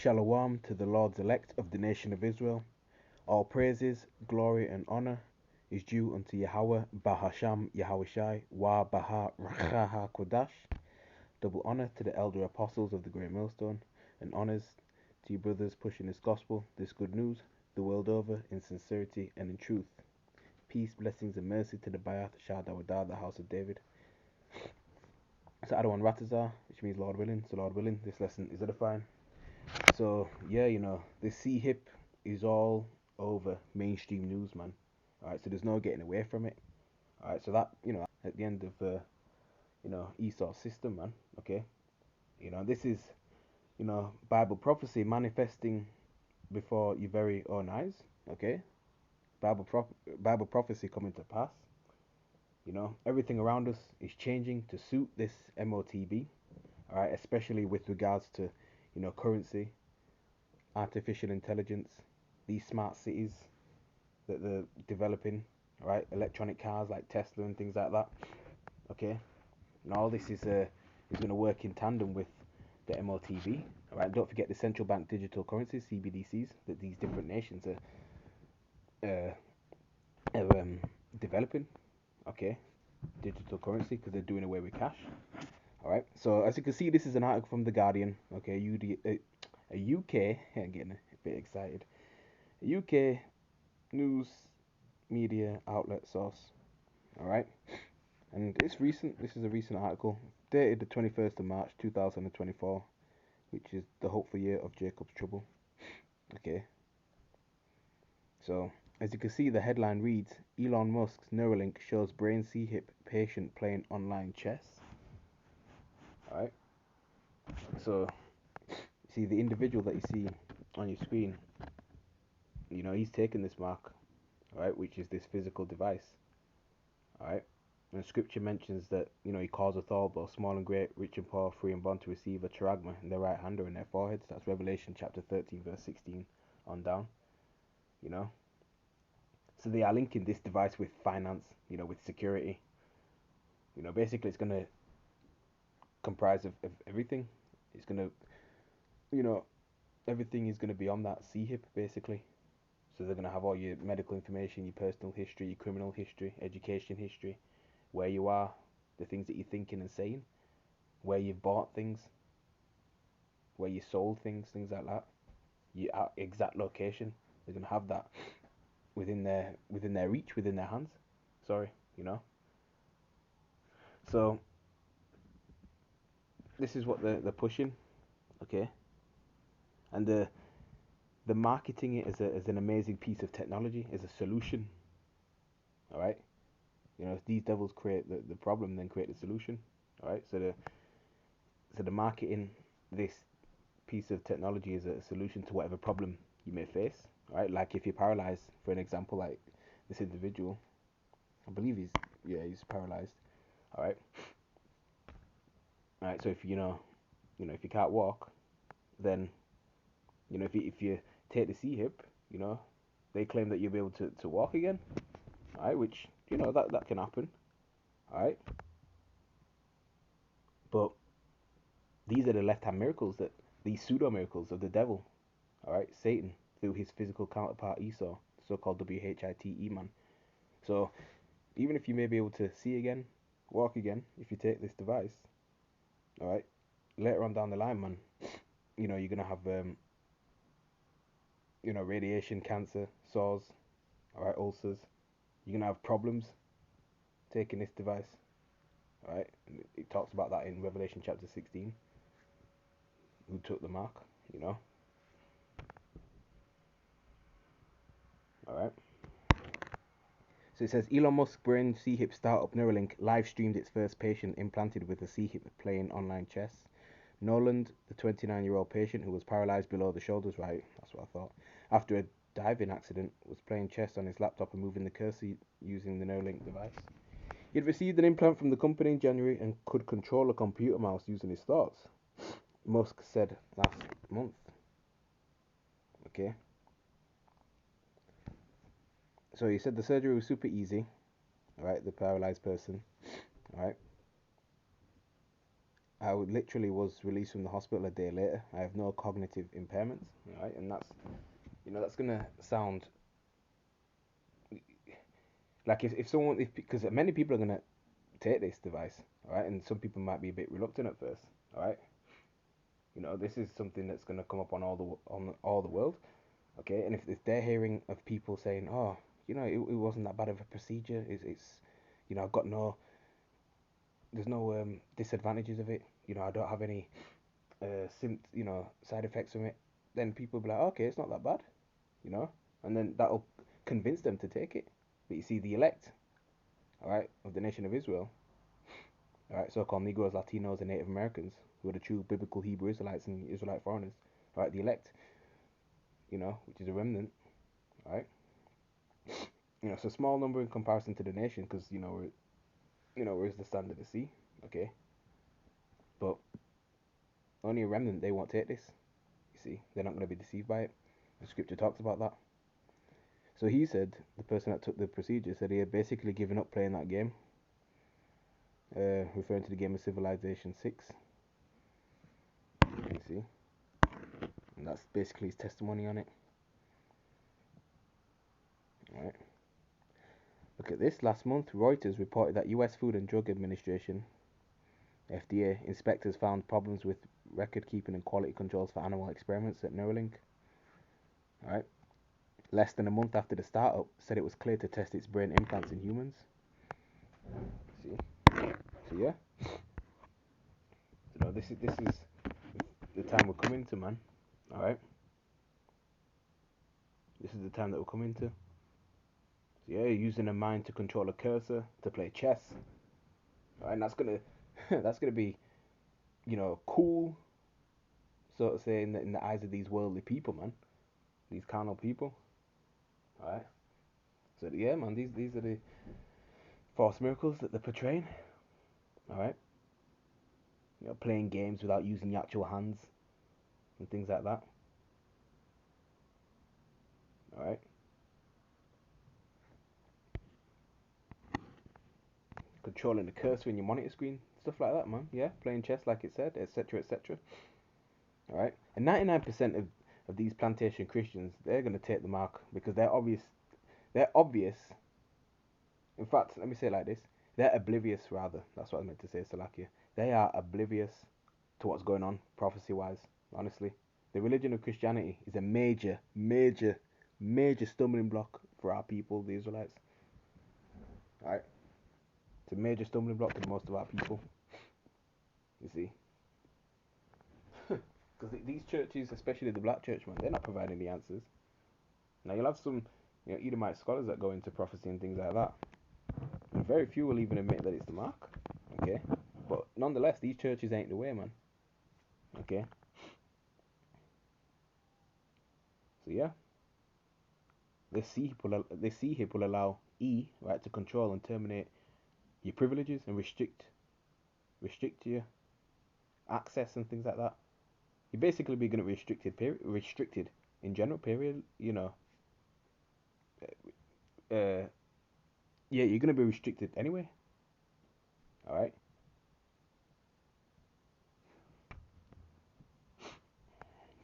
Shalom to the Lord's elect of the nation of Israel. All praises, glory, and honor is due unto Yahweh Bahasham Yahushai Wa Baha Rachaha Kodash. Double honor to the elder apostles of the Great Millstone, and honors to you brothers pushing this gospel, this good news, the world over in sincerity and in truth. Peace, blessings, and mercy to the Bayat Shah Dawadah, the house of David. So Adawan Ratazar, which means Lord willing. So Lord willing, this lesson is edifying. So yeah, this C-hip is all over mainstream news, man. Alright, so there's no getting away from it. Alright, so that, at the end of Esau's system, man. Okay. This is, Bible prophecy manifesting before your very own eyes. Okay. Bible prophecy coming to pass. Everything around us is changing to suit this MOTB. Alright, especially with regards to, currency, artificial intelligence, these smart cities that they're developing, right? Electronic cars like Tesla and things like that. Okay, and all this is going to work in tandem with the MOTV. All right, don't forget the central bank digital currencies (CBDCs) that these different nations are developing. Okay, digital currency because they're doing away with cash. All right, so as you can see, this is an article from the Guardian. Okay, a UK. I'm getting a bit excited. A UK news media outlet source. All right, and it's recent. This is a recent article dated the 21st of March 2024, which is the hopeful year of Jacob's trouble. Okay, so as you can see, the headline reads: Elon Musk's Neuralink shows brain C-hip patient playing online chess. All right, so see the individual that you see on your screen. He's taken this mark, right, which is this physical device. All right. And scripture mentions that, he causeth all, both small and great, rich and poor, free and bond, to receive a charagma in their right hand or in their foreheads. That's Revelation chapter 13, verse 16 on down. So they are linking this device with finance, with security. Basically it's going to comprise of everything. It's going to, everything is going to be on that C-hip, basically. So they're going to have all your medical information, your personal history, your criminal history, education history, where you are, the things that you're thinking and saying, where you've bought things, where you sold things like that, your exact location. They're gonna have that within their reach, within their hands. Sorry, So this is what they're pushing, okay, and the marketing it as an amazing piece of technology, as a solution. All right, if these devils create the problem, then create the solution. All right, so the marketing this piece of technology is a solution to whatever problem you may face. Right, like if you're paralyzed, for an example, like this individual, I believe he's paralyzed. All right, so if if you can't walk, then if you take the C-hip, they claim that you'll be able to walk again. All right, which that can happen. All right, but these are the left-hand miracles, that these pseudo miracles of the devil. All right, Satan through his physical counterpart Esau, so-called WHITE man. So even if you may be able to see again, walk again, if you take this device, all right, later on down the line, man, you're gonna have radiation, cancer, sores, all right, ulcers. You're gonna have problems taking this device, all right. And it talks about that in Revelation chapter 16. Who took the mark, all right. So it says Elon Musk brain C-hip startup Neuralink live streamed its first patient implanted with a C-hip playing online chess. Noland, the 29-year-old patient who was paralyzed below the shoulders, right, that's what I thought, after a diving accident, was playing chess on his laptop and moving the cursor using the Neuralink device. He had received an implant from the company in January and could control a computer mouse using his thoughts, Musk said last month. Okay. So he said the surgery was super easy, alright, the paralyzed person, alright. literally was released from the hospital a day later. I have no cognitive impairments, right? And that's, that's gonna sound like if someone, if because many people are gonna take this device, all right, and some people might be a bit reluctant at first, all right. This is something that's gonna come up on all the world, okay. And if they're hearing of people saying, oh, it wasn't that bad of a procedure, it's I've got there's no disadvantages of it, I don't have any side effects from it, then people will be like, okay, it's not that bad, you know, and then that'll convince them to take it. But you see, the elect, all right, of the nation of Israel, all right, so-called Negroes, Latinos, and Native Americans, who are the true biblical Hebrew Israelites and Israelite foreigners, all right, the elect, which is a remnant, all right, it's a small number in comparison to the nation, because we're the standard to see, okay, but only a remnant, they won't take this. You see, they're not going to be deceived by it. The scripture talks about that. So he said, the person that took the procedure said he had basically given up playing that game, referring to the game of Civilization 6. You see, and that's basically his testimony on it. Alright. Look at this. Last month, Reuters reported that US Food and Drug Administration, FDA, inspectors found problems with record keeping and quality controls for animal experiments at Neuralink. Alright. Less than a month after the startup said it was clear to test its brain implants in humans. See? So yeah. So this is the time we're coming to, man. Alright. This is the time that we're coming to. So yeah, you're using a mind to control a cursor to play chess. Alright, and that's gonna be, cool, so to say, in the eyes of these worldly people, man. These carnal people. Alright. So yeah, man, these are the false miracles that they're portraying. Alright. Playing games without using your actual hands and things like that. Alright. Controlling the cursor in your monitor screen, stuff like that, man. Yeah, playing chess like it said, etc., etc. Alright. And 99% of these plantation Christians, they're gonna take the mark because they're obvious. They're obvious. In fact, let me say it like this: they're oblivious, rather. That's what I meant to say, Salakia. They are oblivious to what's going on, prophecy-wise. Honestly, the religion of Christianity is a major, major, major stumbling block for our people, the Israelites. Alright, it's a major stumbling block to most of our people. You see, because these churches, especially the black church, man, they're not providing the answers. Now you'll have some, Edomite scholars that go into prophecy and things like that. And very few will even admit that it's the mark. Okay, but nonetheless, these churches ain't the way, man. Okay. So yeah, this CHIP will allow E, right, to control and terminate your privileges and restrict your access and things like that. You're basically be going to be restricted in general. Period. Uh, yeah, you're going to be restricted anyway. All right.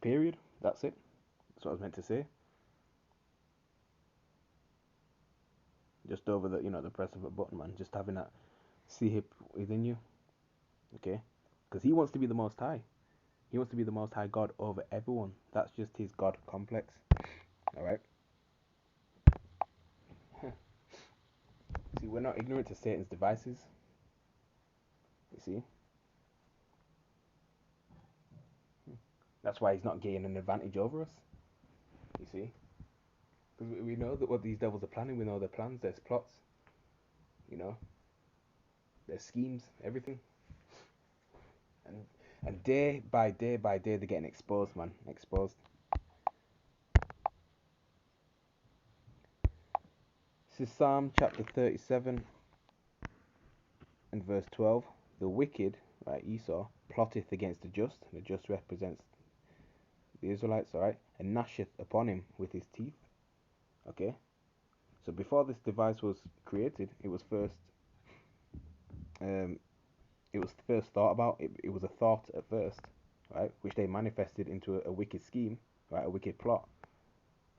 Period. That's it. That's what I was meant to say. Just over the press of a button, man. Just having that CHIP within you. Okay. Because he wants to be the Most High. He wants to be the Most High God over everyone. That's just his God complex. All right. See, we're not ignorant to Satan's devices. You see. That's why he's not gaining an advantage over us. You see. Because we know that what these devils are planning. We know their plans, their plots. Their schemes, everything. And day by day by day, they're getting exposed, man. Exposed. This is Psalm chapter 37 and verse 12. The wicked, right, Esau, plotteth against the just. The just represents the Israelites, alright, and gnasheth upon him with his teeth. Okay? So before this device was created, it was first it was first thought about. It was a thought at first, right, which they manifested into a wicked scheme, right, a wicked plot,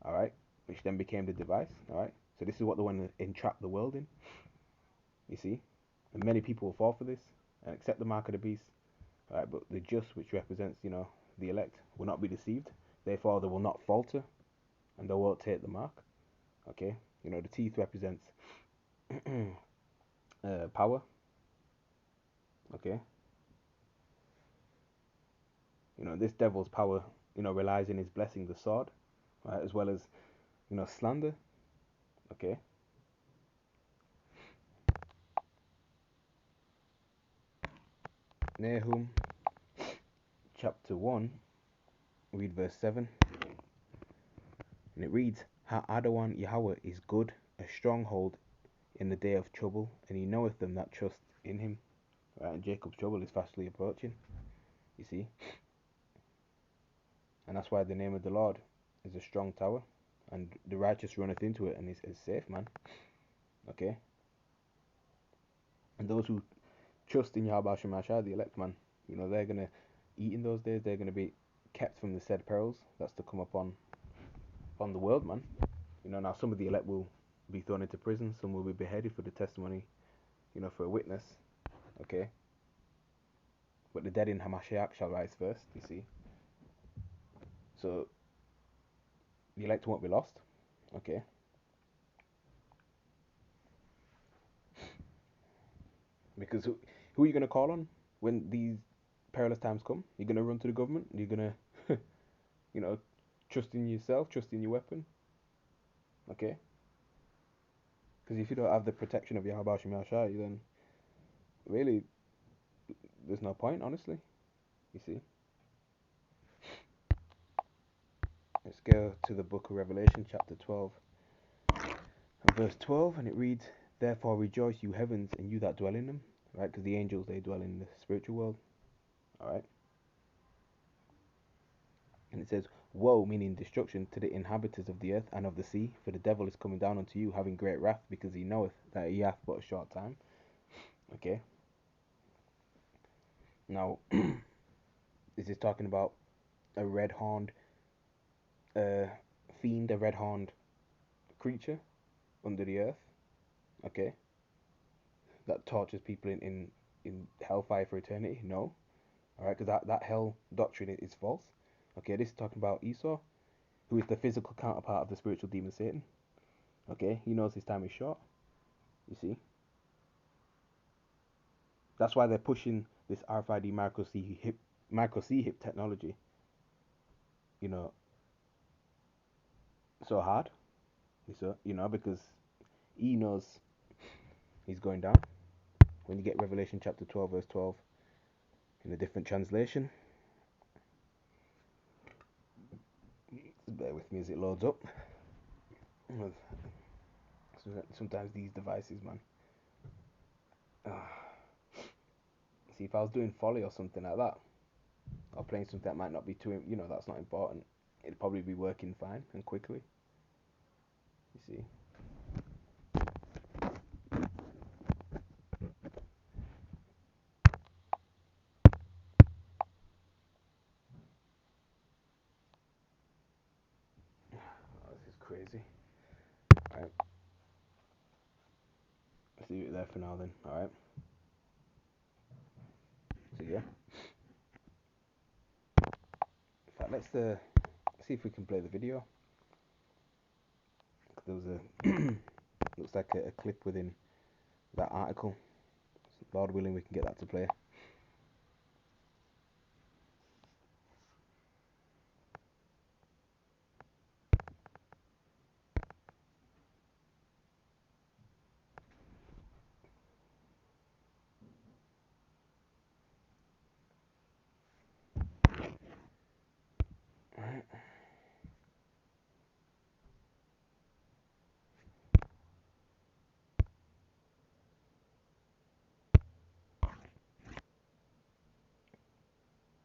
all right, which then became the device, all right. So this is what they want to entrap the world in, you see, and many people will fall for this and accept the mark of the beast, all right. But the just, which represents, the elect, will not be deceived. Therefore, they will not falter, and they won't take the mark. Okay, the teeth represents power. Okay, this devil's power, relies in his blessing, the sword, right, as well as slander. Okay, Nahum chapter 1, read verse 7, and it reads, "Ha Adawan Yahweh is good, a stronghold in the day of trouble, and he knoweth them that trust in him." Right, and Jacob's trouble is fastly approaching, you see, and that's why the name of the Lord is a strong tower, and the righteous runneth into it and is safe, man. Okay, and those who trust in Yahweh Shemashah, the elect, man, they're gonna eat in those days. They're gonna be kept from the said perils that's to come upon the world, man. Now some of the elect will be thrown into prison, some will be beheaded for the testimony, for a witness, okay? But the dead in Hamashiach shall rise first, you see. So the elect won't be lost, okay? Because who are you going to call on when these perilous times come? You're going to run to the government? You're going to, trust in yourself, trust in your weapon, okay? Because if you don't have the protection of Yahweh Shem Yahshai, then really, there's no point, honestly, you see. Let's go to the book of Revelation, chapter 12, and verse 12, and it reads, "Therefore rejoice, you heavens, and you that dwell in them," right? Because the angels, they dwell in the spiritual world, all right? And it says, "Woe," meaning destruction, "to the inhabitants of the earth and of the sea, for the devil is coming down unto you, having great wrath, because he knoweth that he hath but a short time." Okay? Now, this is talking about a red-horned fiend, a red-horned creature under the earth, okay, that tortures people in hellfire for eternity. No, all right, because that hell doctrine is false. Okay, this is talking about Esau, who is the physical counterpart of the spiritual demon Satan. Okay, he knows his time is short, you see. That's why they're pushing this RFID micro C hip technology, so hard. So, because he knows he's going down. When you get Revelation chapter 12, verse 12, in a different translation, bear with me as it loads up. Sometimes these devices, man. See, if I was doing folly or something like that, or playing something that might not be too, that's not important, it'd probably be working fine and quickly. You see. Oh, this is crazy. Alright. Let's leave it there for now then, alright? So yeah. In fact, let's see if we can play the video. There was looks like a clip within that article. Lord willing, we can get that to play. Alright.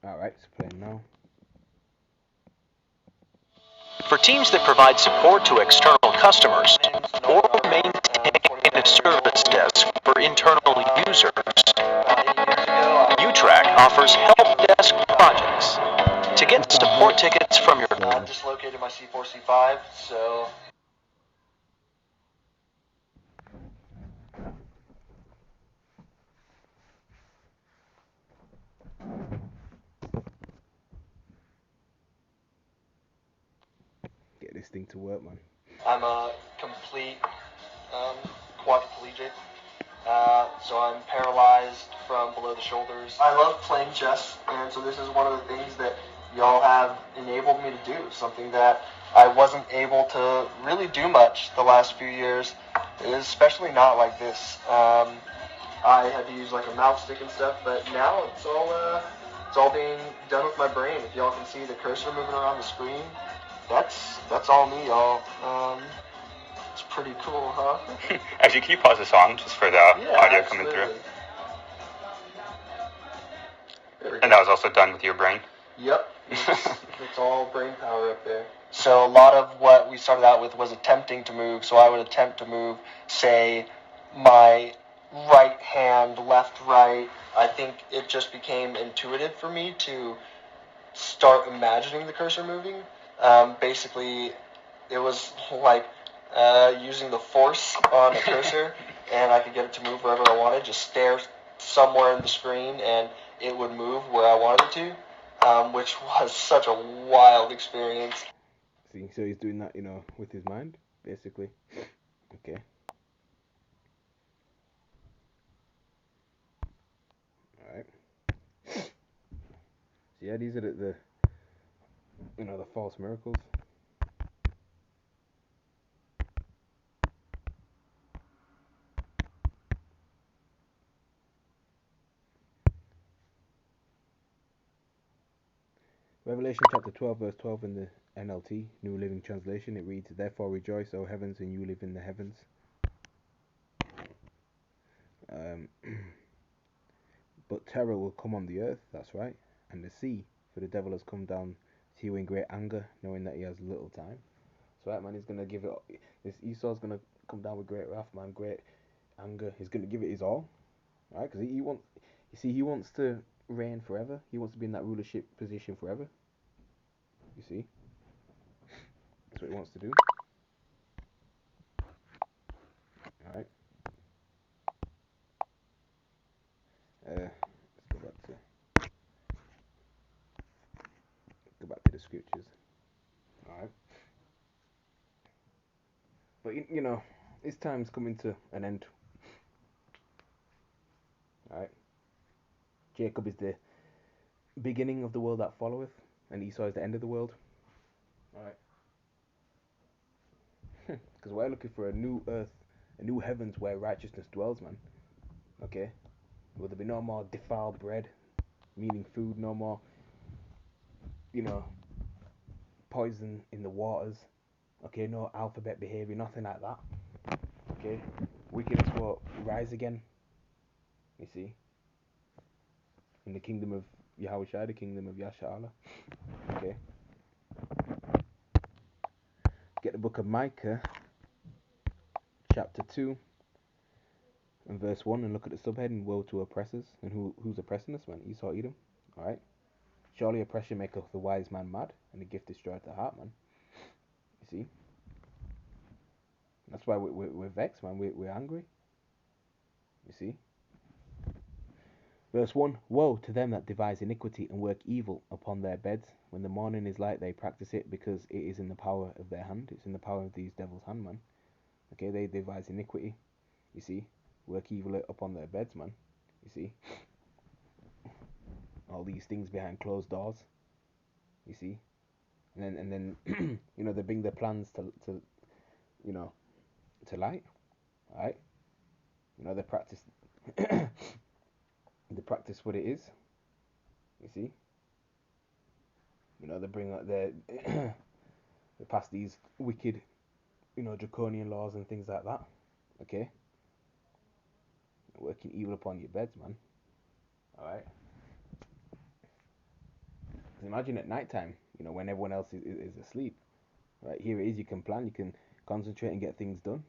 Alright, it's playing now. For teams that provide support to external customers or maintain a service desk for internal users, offers help desk projects. To get support tickets from your... I just located my C4, C5, so... Get this thing to work, man. I'm a complete quadriplegic, so I'm paralyzed from below the shoulders. I love playing chess, and so this is one of the things that y'all have enabled me to do, something that I wasn't able to really do much the last few years, especially not like this. I had to use like a mouse stick and stuff, but now it's all being done with my brain. If y'all can see the cursor moving around the screen, that's all me, y'all. It's pretty cool, huh? Actually, can you pause the song just for the audio coming through? And that was also done with your brain? Yep. It's all brain power up there. So a lot of what we started out with was attempting to move. So I would attempt to move, say, my right hand, left, right. I think it just became intuitive for me to start imagining the cursor moving. Basically, it was like using the force on a cursor, and I could get it to move wherever I wanted. Just stare somewhere in the screen, and it would move where I wanted it to, which was such a wild experience. See, so he's doing that, with his mind, basically. Okay. Alright. So yeah, these are the false miracles. Revelation chapter 12, verse 12 in the NLT, New Living Translation, it reads, "Therefore rejoice, O heavens, and you live in the heavens." But terror will come on the earth, that's right, and the sea, for the devil has come down to you in great anger, knowing that he has little time. So that man is going to give it, this Esau's going to come down with great wrath, man, great anger. He's going to give it his all, right? Because he wants to reign forever. He wants to be in that rulership position forever. You see? That's what he wants to do. Alright. Let's go back to the scriptures. Alright. But his time's coming to an end. Alright. Jacob is the beginning of the world that followeth, and Esau is the end of the world. Alright. Because we're looking for a new earth, a new heavens where righteousness dwells, man. Okay? Will there be no more defiled bread, meaning food, no more, poison in the waters. Okay, no alphabet behavior, nothing like that. Okay? Wickedness will rise again. You see? In the kingdom of Yahushua, the kingdom of Yasharallah. Okay? Get the book of Micah, chapter 2, and verse 1, and look at the subheading, Woe to oppressors. And who's oppressing us, man? Esau, Edom. Alright? Surely oppression maketh the wise man mad, and the gift destroyeth the heart, man. You see? That's why we're vexed, man. We're angry. You see? Verse 1, Woe to them that devise iniquity and work evil upon their beds. When the morning is light, they practice it, because it is in the power of their hand. It's in the power of these devils' hand, man. Okay, they devise iniquity. You see? Work evil upon their beds, man. You see? All these things behind closed doors. You see? And then they bring their plans to light. Alright? They practice they practice what it is. You see? They bring out their they pass these wicked, draconian laws and things like that. Okay? Working evil upon your beds, man. Alright? Imagine at night time, when everyone else is asleep. Right, here it is, you can plan, you can concentrate and get things done.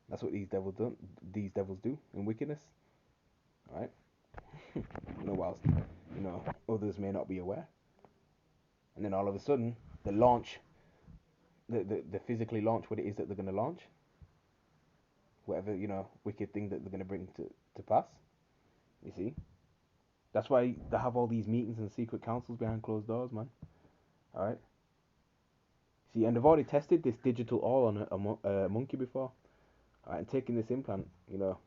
That's what these devils do in wickedness. Alright? Whilst others may not be aware. And then all of a sudden, the launch, the physically launch what it is that they're going to launch, whatever wicked thing that they're going to bring to pass. You see, that's why they have all these meetings and secret councils behind closed doors, man. All right. See, and they've already tested this digital all on a monkey before. All right, and taking this implant,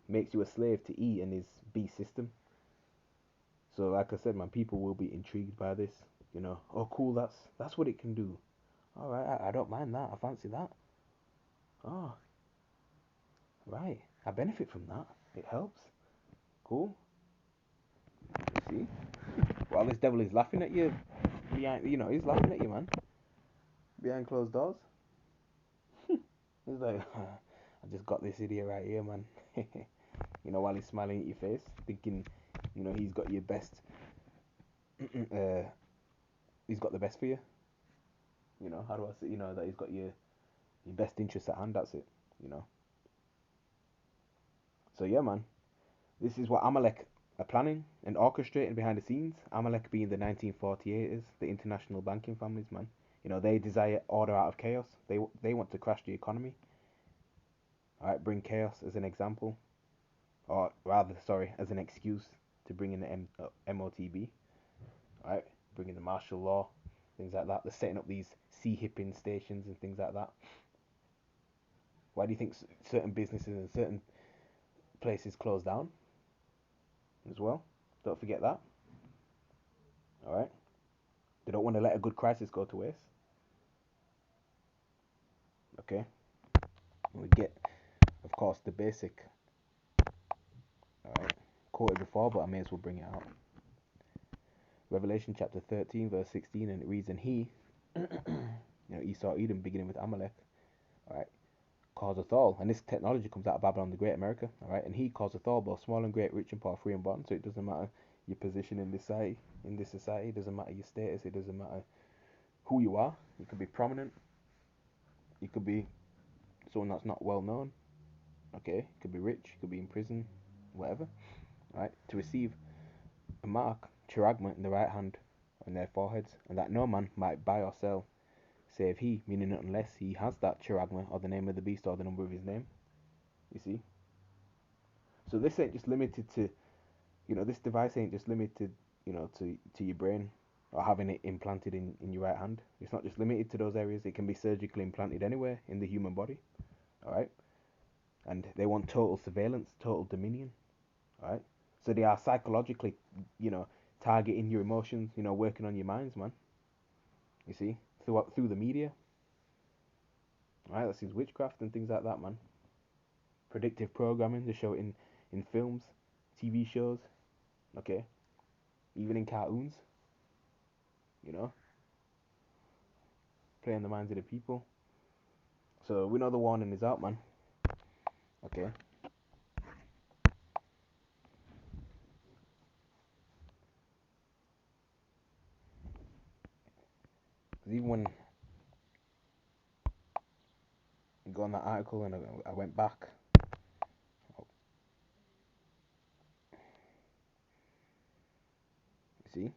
makes you a slave to E and his beast system. So, like I said, man, people will be intrigued by this. Oh, cool, that's what it can do. All right, I don't mind that. I fancy that. Oh, right. I benefit from that. It helps. Cool. You see? While this devil is laughing at you behind, he's laughing at you, man. Behind closed doors. He's like, I just got this idiot right here, man. While he's smiling at your face, thinking, he's got your best. He's got the best for you. How do I say, that he's got your best interest at hand. That's it. So yeah, man. This is what Amalek are planning and orchestrating behind the scenes. Amalek being the 1948ers, the international banking families, man. They desire order out of chaos. They want to crash the economy. All right, bring chaos as an example, or rather, sorry, as an excuse to bring in the MOTB. All right, bring in the martial law, things like that. They're setting up these sea-hipping stations and things like that. Why do you think certain businesses and certain places close down as well? Don't forget that. All right, they don't want to let a good crisis go to waste. Okay, we get, of course, the basic. All right, quoted before, but I may as well bring it out. Revelation chapter 13, verse 16, and it reads, and he, Esau, Edom, beginning with Amalek, all right, causeth all, and this technology comes out of Babylon the Great, America, all right, and he causeth all, both small and great, rich and poor, free and bond, so it doesn't matter your position in this society, it doesn't matter your status, it doesn't matter who you are. You could be prominent, you could be someone that's not well known, okay, you could be rich, you could be in prison, whatever, all right, to receive a mark, chiragma, in the right hand on their foreheads, and that no man might buy or sell, save he, meaning not unless he has that chiragma, or the name of the beast, or the number of his name. You see? So this ain't just limited to, this device ain't just limited, to your brain, or having it implanted in your right hand. It's not just limited to those areas. It can be surgically implanted anywhere in the human body. Alright? And they want total surveillance, total dominion. Alright? So they are psychologically, targeting your emotions, working on your minds, man. You see? Through the media. Alright, that's his witchcraft and things like that, man. Predictive programming, they show it in films, TV shows, okay? Even in cartoons, playing the minds of the people. So we know the warning is out, man. Okay. Because even when I go on that article and I went back, see,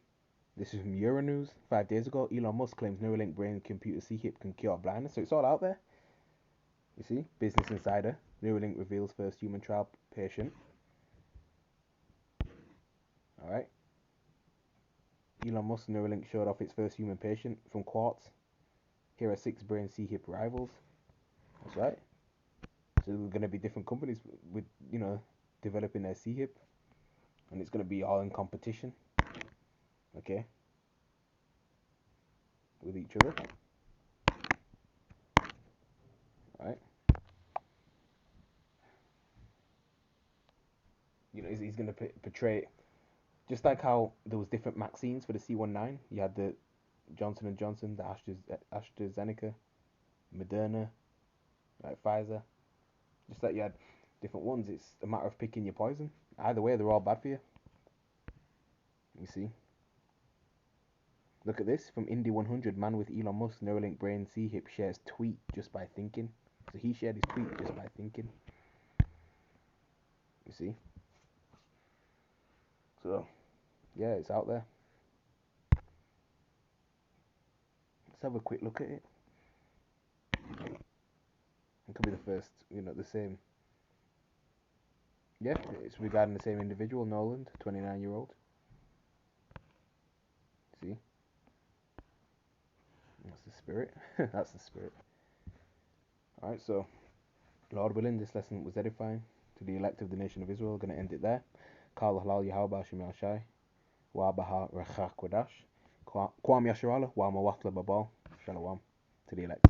this is from Euronews 5 days ago. Elon Musk claims Neuralink brain computer C-hip can cure blindness. So it's all out there. You see, Business Insider, Neuralink reveals first human trial patient. All right. Elon Musk Neuralink showed off its first human patient from Quartz. Here are 6 brain C-hip rivals. That's right. So there's going to be different companies with, developing their C-hip. And it's going to be all in competition. Okay. With each other. Right. He's going to portray, just like how there was different vaccines for the C19. You had the Johnson & Johnson, the AstraZeneca, Moderna, like Pfizer. Just like you had different ones. It's a matter of picking your poison. Either way, they're all bad for you. You see? Look at this. From Indy 100, man with Elon Musk Neuralink brain C-hip shares tweet just by thinking. So he shared his tweet just by thinking. You see? So yeah, it's out there. Let's have a quick look at it. It could be the first, the same. Yeah, it's regarding the same individual, Noland, 29-year-old. See? That's the spirit. That's the spirit. Alright, so, Lord willing, this lesson was edifying to the elect of the nation of Israel. Going to end it there. Kal halal Yahweh Shem Yashai. Wa baha rachak wadash. Kwam Yasharala. Wa mawatla babal. Shalom. To the elect.